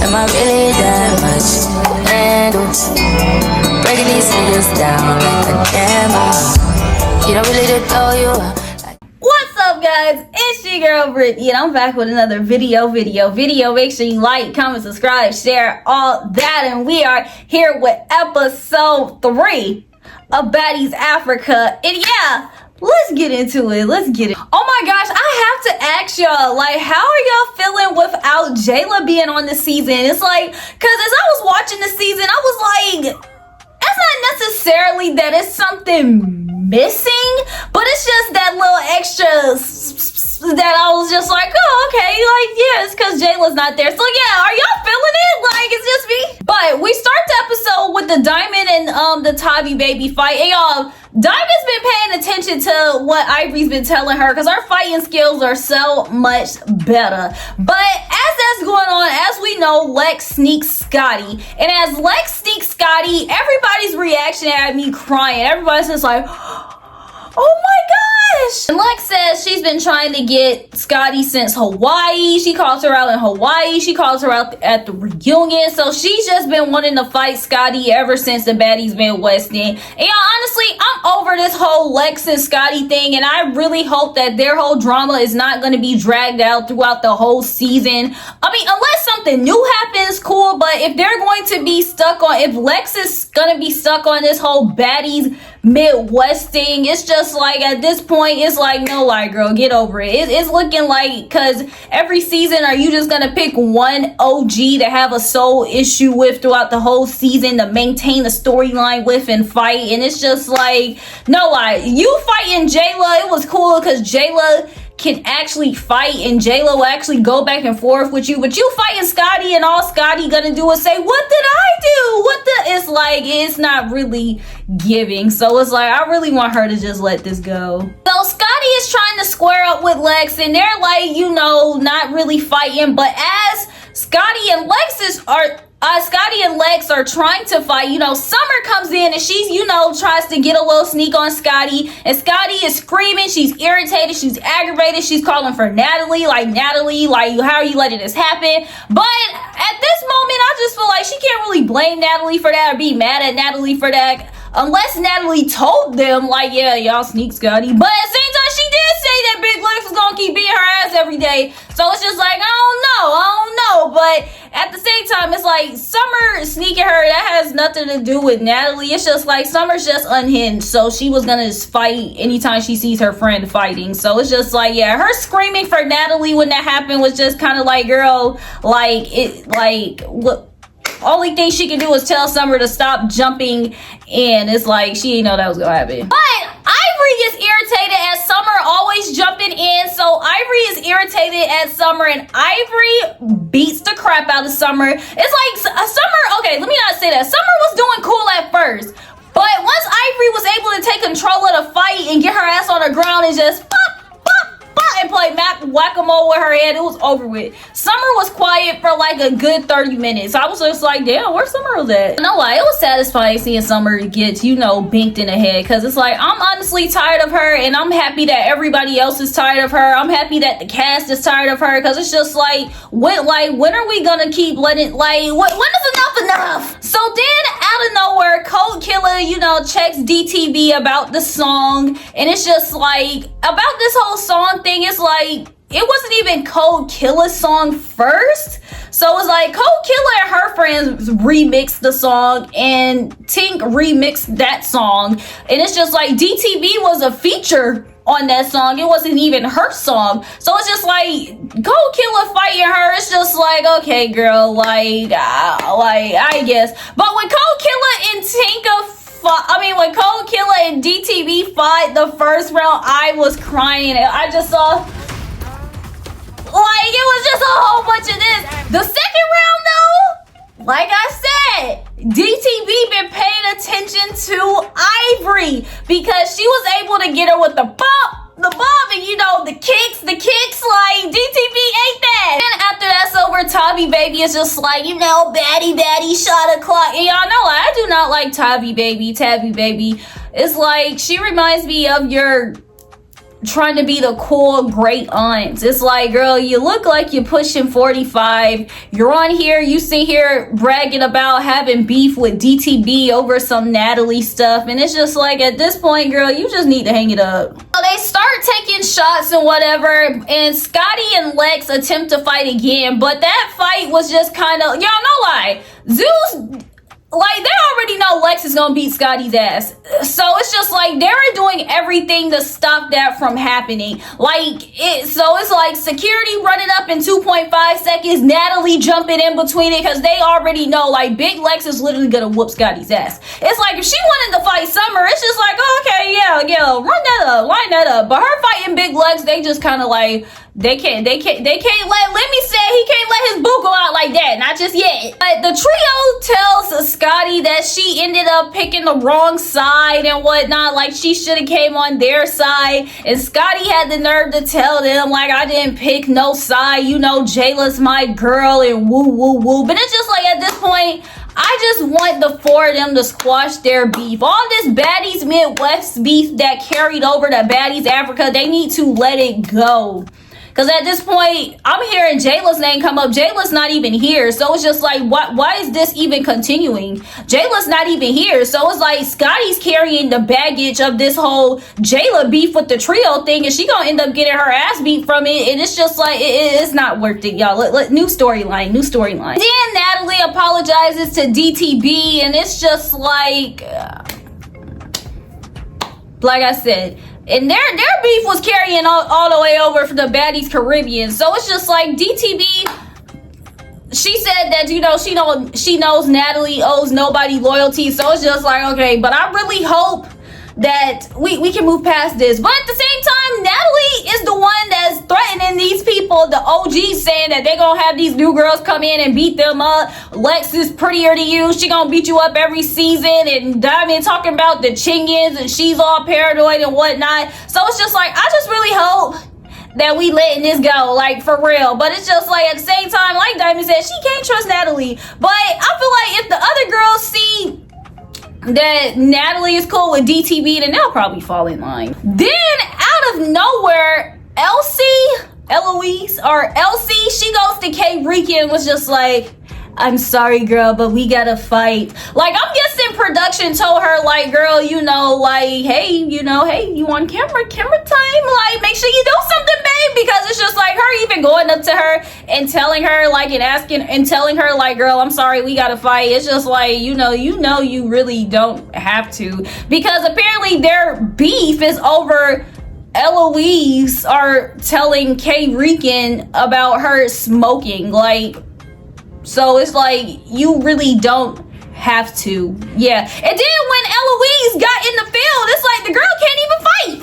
Am I really that much to handle? Breaking these niggas down like a camel. You don't really know you are. What's up, guys? It's your girl Brittany, and I'm back with another video. Make sure you like, comment, subscribe, share, all that, and we are here with episode 3 of Baddies Africa. And yeah, let's get into it. Oh my gosh, I have to ask y'all, like, how are y'all feeling without Jayla being on the season? It's like, cause as I was watching the season, I was like, it's not necessarily that it's something missing, but it's just that little extra that I was just like, oh, okay, like, yeah, it's because Jayla's not there. So yeah, are y'all feeling it? Like, it's just me? But we start the episode with the Diamond and the Tavi baby fight. And y'all, Diamond's been paying attention to what Ivory's been telling her because her fighting skills are so much better. But as that's going on, as we know, Lex sneaks Scotty. And as Lex sneaks Scotty, everybody's reaction had me crying. Everybody's just like, oh my gosh! And Lex says she's been trying to get Scotty since Hawaii. She calls her out in Hawaii. She calls her out at the reunion. So she's just been wanting to fight Scotty ever since the Baddies been Westing. And y'all, honestly, I'm over this whole Lex and Scotty thing, and I really hope that their whole drama is not going to be dragged out throughout the whole season. I mean, unless something new happens, cool, but if they're going to be stuck on, if Lex is going to be stuck on this whole Baddies Midwest thing, it's just like, at this point, it's like, no, like, girl, get over it. It's looking like, because every season, are you just gonna pick one OG to have a soul issue with throughout the whole season to maintain a storyline with and fight? And it's just like, no, like, you fighting Jayla, it was cool because Jayla can actually fight and Jayla will actually go back and forth with you, but you fighting Scotty and all Scotty gonna do is say, what did I do? It's like, it's not really giving. So it's like, I really want her to just let this go. So Scotty is trying to square up with Lex and they're like, you know, not really fighting, but as Scotty and Lex are trying to fight, you know, Summer comes in and she's, you know, tries to get a little sneak on Scotty, and Scotty is screaming, she's irritated, she's aggravated, she's calling for Natalie, like, how are you letting this happen? But at this moment, I just feel like she can't really blame Natalie for that or be mad at Natalie for that, unless Natalie told them, like, yeah, y'all sneak Scotty. But at the same time, she did say that Big Lex was gonna keep beating her ass every day. So it's just like, I don't know. But at the same time, it's like, Summer sneaking her, that has nothing to do with Natalie. It's just like, Summer's just unhinged. So she was gonna just fight anytime she sees her friend fighting. So it's just like, yeah, her screaming for Natalie when that happened was just kind of like, girl, look. Only thing she can do is tell Summer to stop jumping in. It's like, she didn't know that was gonna happen. But Ivory is irritated at Summer always jumping in. So Ivory is irritated at Summer and Ivory beats the crap out of Summer. It's like, Summer, okay, let me not say that. Summer was doing cool at first. But once Ivory was able to take control of the fight and get her ass on the ground and just and play whack-a-mole with her head, it was over with. Summer was quiet for like a good 30 minutes. I was just like, damn, where Summer was at? No lie, it was satisfying seeing Summer get, you know, binked in the head, because it's like, I'm honestly tired of her, and I'm happy that everybody else is tired of her. I'm happy that the cast is tired of her, because it's just like, when are we gonna keep letting, like, when is enough? So then, out of nowhere, Code Killer, you know, checks DTV about the song, and it's just like, about this whole song thing, it's like, it wasn't even Code Killer's song first. So it's like, Code Killer and her friends remixed the song, and Tink remixed that song, and it's just like, DTV was a feature on that song. It wasn't even her song. So it's just like, Code Killer fighting her, it's just like, okay, girl, like, I guess. But when Code Killer and Tinka when Code Killer and DTV fought the first round, I was crying. I just saw, like, it was just a whole bunch of this. The second round, though, like I said, DTV been paying attention to Ivory because she was able to get her with the bump, and you know, the kicks, like, DTV ate that. And after that's over, Tavi baby is just like, you know, baddie, shot o'clock. And y'all know, I do not like Tavi baby. It's like, she reminds me of your trying to be the cool great aunt. It's like, girl, you look like you're pushing 45. You're on here, you sit here bragging about having beef with DTB over some Natalie stuff, and it's just like, at this point, girl, you just need to hang it up. So they start taking shots and whatever, and Scotty and Lex attempt to fight again, but that fight was just kind of, y'all, no lie, Zeus, like, they already know Lex is gonna beat Scotty's ass. So it's just like, they're doing everything to stop that from happening. So it's like security running up in 2.5 seconds, Natalie jumping in between it, because they already know, like, Big Lex is literally gonna whoop Scotty's ass. It's like, if she wanted to fight Summer, it's just like, oh, okay, yeah, run that up, line that up. But her fighting Big Lex, they just kind of like, they can't let me say he can't let his boo go out like that, not just yet. But the trio tells Scotty that she ended up picking the wrong side and whatnot, like she should have came on their side, and Scotty had the nerve to tell them, like, I didn't pick no side, you know, Jayla's my girl and woo woo woo. But it's just like, at this point, I just want the four of them to squash their beef. All this Baddies Midwest beef that carried over to Baddies Africa, they need to let it go. Because at this point, I'm hearing Jayla's name come up. Jayla's not even here. So it's just like, why is this even continuing? Jayla's not even here. So it's like Scotty's carrying the baggage of this whole Jayla beef with the trio thing. And she gonna end up getting her ass beat from it. And it's just like, it's not worth it, y'all. New storyline. Then Natalie apologizes to DTB. And it's just like I said, and their beef was carrying all the way over for the Baddies Caribbean. So it's just like, DTB, she said that, you know, she knows Natalie owes nobody loyalty. So it's just like, okay, but I really hope that we can move past this. But at the same time, Natalie is the one that's threatening these people, the OGs, saying that they're gonna have these new girls come in and beat them up. Lex is prettier to you, she gonna beat you up every season, and Diamond talking about the Chingans and she's all paranoid and whatnot. So it's just like, I just really hope that we letting this go, like, for real. But it's just like, at the same time, like Diamond said, she can't trust Natalie. But I feel like if the other girls see that Natalie is cool with DTB, then they'll probably fall in line. Then out of nowhere, Elsie, she goes to K Riki and was just like, I'm sorry, girl, but we gotta fight. Like, I'm guessing production told her, like, girl, you know, like, hey, you on camera time? Like, make sure you do something, babe. Because it's just like, her even going up to her and telling her, like, and telling her, like, girl, I'm sorry, we gotta fight. It's just like, you know, you really don't have to. Because apparently their beef is over Eloise are telling K Rican about her smoking. Like, so it's like, you really don't have to. Yeah. And then when Eloise got in the field, it's like, the girl can't even fight.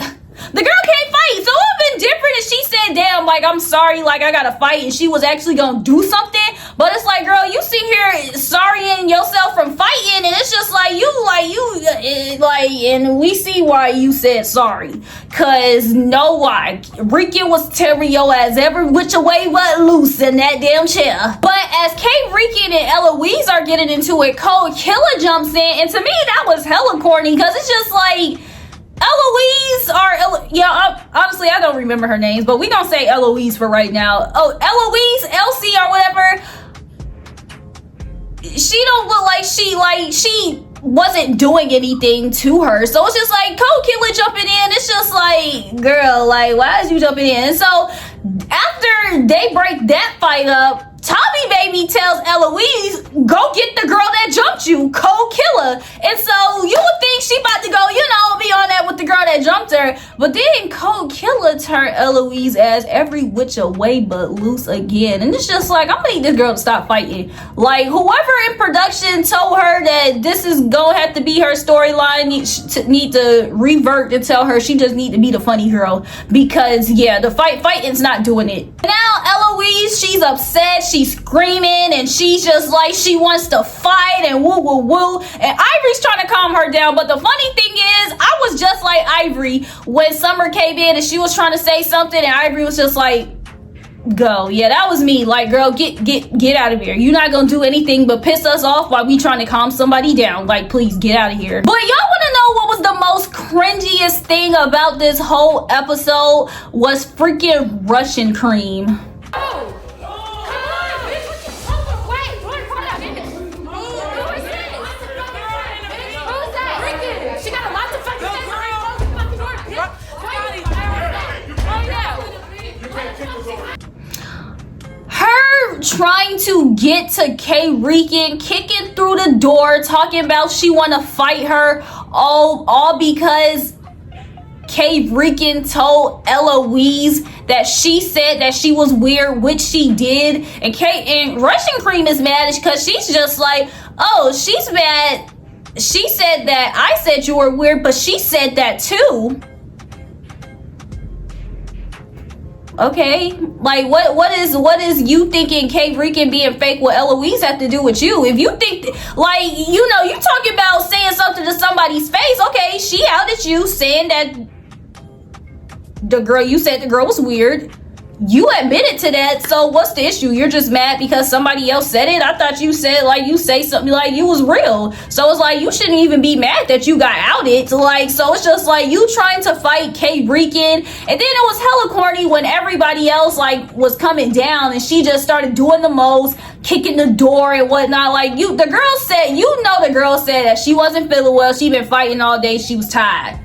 The girl can't fight. So it would have been different if she said, damn, like, I'm sorry, like, I gotta fight, and she was actually gonna do something. But it's like, girl, you sit here sorrying yourself from fighting, and it's just like, and we see why you said sorry. Cause know why. Rican was tearing your ass every which way but loose in that damn chair. But as Kate Rican and Eloise are getting into it, Cold Killer jumps in, and to me that was hella corny, cause it's just like, honestly, I don't remember her names, but we gonna say Eloise for right now. Oh, Eloise, Elsie, or whatever. She don't look like she wasn't doing anything to her. So it's just like, Cold Killer jumping in. It's just like, girl, like, why is you jumping in? And so after they break that fight up, Tommy Baby tells Eloise, go get the girl that jumped you, Cold Killer. And so you would think she about to go, be on that with the girl that jumped her. But then Cold Killer turned Eloise ass every which way but loose again. And it's just like, I'm gonna need this girl to stop fighting. Like, whoever in production told her that this is gonna have to be her storyline need to revert and tell her she just need to be the funny girl. Because, yeah, the fighting's not doing it. Now, Eloise, she's upset. She's screaming, and she's just like, she wants to fight and woo woo woo, and Ivory's trying to calm her down. But the funny thing is, I was just like Ivory when Summer came in and she was trying to say something, and Ivory was just like, go. Yeah, that was me. Like, girl, get out of here. You're not gonna do anything but piss us off while we trying to calm somebody down. Like, please get out of here. But y'all want to know what was the most cringiest thing about this whole episode was freaking Russian cream. Her trying to get to K Rican, kicking through the door, talking about she want to fight her, all because K Rican told Eloise that she said that she was weird, which she did. And Russian cream is mad because she's just like, oh, she's mad. She said that I said you were weird, but she said that too. Okay, like what is you thinking K Rican being fake with Eloise have to do with you? If you think, like, you know, you talking about saying something to somebody's face, okay, she outed you saying that you said the girl was weird. You admitted to that, so what's the issue? You're just mad because somebody else said it? I thought you said, like, you say something like you was real. So it's like, you shouldn't even be mad that you got outed. Like, so it's just like you trying to fight K Rican. And then it was hella corny when everybody else, like, was coming down and she just started doing the most, kicking the door and whatnot. Like, the girl said that she wasn't feeling well. She been fighting all day. She was tired.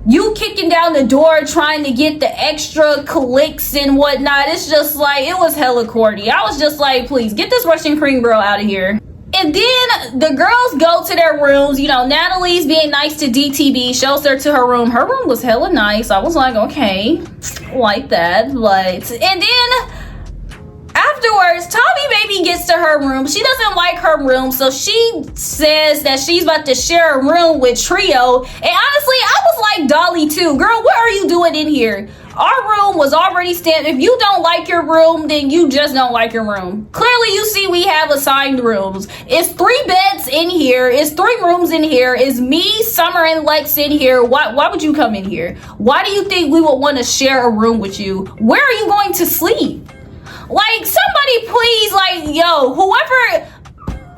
You kicking down the door trying to get the extra clicks and whatnot. It's just like, it was hella corny. I was just like, please get this Russian cream girl out of here. And then the girls go to their rooms. You know, Natalie's being nice to DTB, shows her to her room. Her room was hella nice. I was like, okay, like that. But, and then afterwards, Tommy Baby gets to her room. She doesn't like her room, so she says that she's about to share a room with Trio. And honestly, I was like Dolly too. Girl, what are you doing in here? Our room was already stamped. If you don't like your room, then you just don't like your room. Clearly, you see we have assigned rooms. It's 3 beds in here. It's 3 rooms in here. It's me, Summer, and Lex in here. Why would you come in here? Why do you think we would want to share a room with you? Where are you going to sleep? Like, somebody please, like, yo, whoever,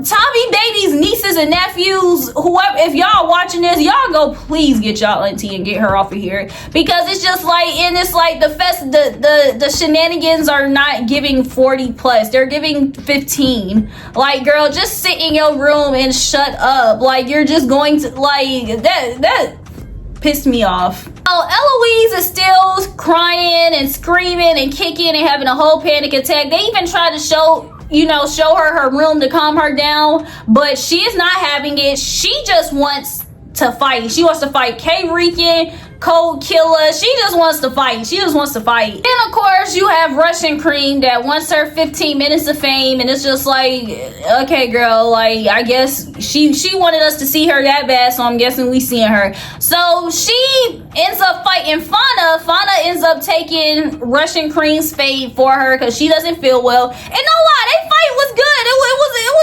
Tommy Baby's nieces and nephews, whoever, if y'all watching this, y'all go please get y'all auntie and get her off of here. Because it's just like, and it's like the shenanigans are not giving 40 plus. They're giving 15. Like, girl, just sit in your room and shut up. Like, you're just going to, like, that pissed me off. Eloise is still crying and screaming and kicking and having a whole panic attack. They even tried to show her room to calm her down, but she is not having it. She just wants to fight. She wants to fight K Rican, Cold Killer. She just wants to fight. She just wants to fight. And of course, you have Russian Cream that wants her 15 minutes of fame, and it's just like, okay, girl, like, I guess she wanted us to see her that bad, so I'm guessing we seeing her. So she ends up fighting Fauna. Fauna ends up taking Russian Cream's fade for her because she doesn't feel well. And no lie, that fight was good.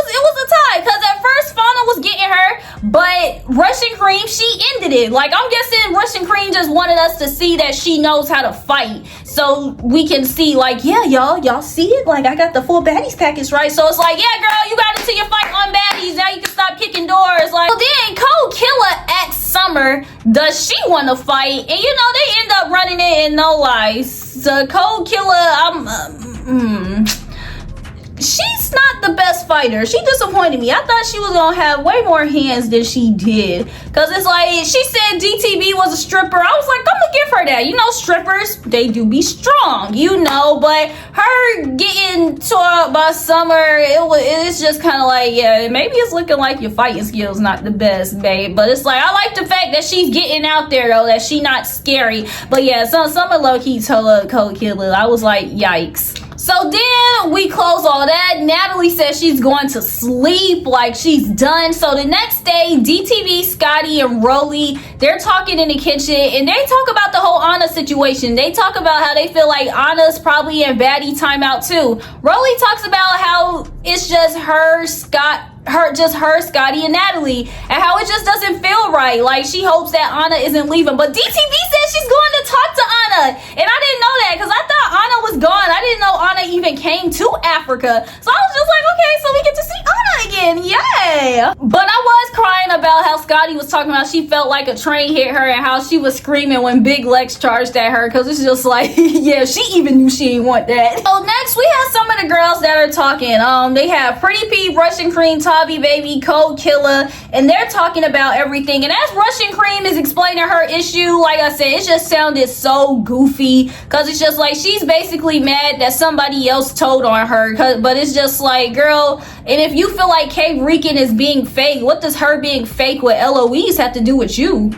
It was a tie because at first Fauna was getting her, but Russian Cream, she ended it. Like, I'm guessing Russian Cream just wanted us to see that she knows how to fight, so we can see, like, yeah, y'all see it, like, I got the full Baddies package, right? So it's like, yeah, girl, you got into your fight on Baddies, now you can stop kicking doors. Like, well, then Cold Killer asks Summer, does she want to fight? And you know, they end up running it, and no lies, so Cold Killer, she's not the best fighter. She disappointed me. I thought she was gonna have way more hands than she did. Cause it's like, she said DTB was a stripper. I was like, I'm gonna give her that. You know, strippers, they do be strong, you know. But her getting tore up by Summer, it's just kind of like, yeah, maybe it's looking like your fighting skills not the best, babe. But it's like, I like the fact that she's getting out there though, that she not scary. But yeah, Summer low-key told her Cold Killer. I was like, yikes. So then we close all that. Natalie says she's going to sleep, like she's done. So the next day, DTV, Scotty, and Rolly, they're talking in the kitchen, and they talk about the whole Anna situation. They talk about how they feel like Anna's probably in baddie timeout too. Rolly talks about how it's just her, Scotty, and Natalie, and how it just doesn't feel right. Like, she hopes that Anna isn't leaving. But DTV says she's going to talk to Anna, and I didn't know that because I thought Anna was gone. I didn't know Anna even came to Africa. So I was just like, okay, so we get to see Anna again. Yay! But I was crying a about how Scotty was talking about she felt like a train hit her and how she was screaming when Big Lex charged at her, because it's just like, yeah, she even knew she didn't want that. So next we have some of the girls that are talking. They have Pretty P, Russian Cream, Tabby Baby, Cold Killer, and they're talking about everything. And as Russian Cream is explaining her issue, like I said, it just sounded so goofy, because it's just like she's basically mad that somebody else told on her, but it's just like, girl, and if you feel like K Rican is being fake, what does her being fake with LOEs have to do with you?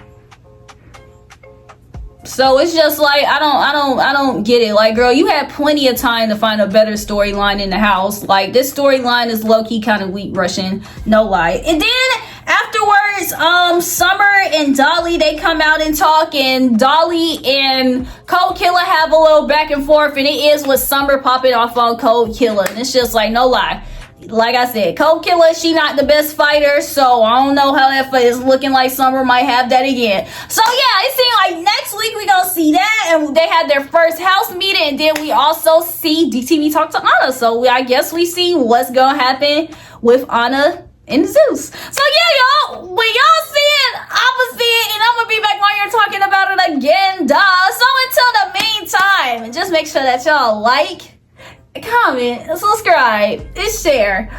So it's just like, I don't get it. Like, girl, you had plenty of time to find a better storyline in the house. Like, this storyline is low-key kind of weak, Russian, no lie. And then afterwards, Summer and Dolly, they come out and talk, and Dolly and Cold Killer have a little back and forth, and it is with Summer popping off on Cold Killer. And it's just like, no lie. Like I said, Cold Killer, she not the best fighter, so I don't know how that is looking like Summer might have that again. So yeah, it seems like next week we gonna see that, and they had their first house meeting, and then we also see DTV talk to Anna. So I guess we see what's gonna happen with Anna and Zeus. So yeah, y'all, when y'all see it, I'ma see it, and I'm gonna be back on here talking about it again, duh. So until the meantime, just make sure that y'all like, comment, subscribe, and share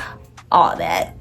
all that.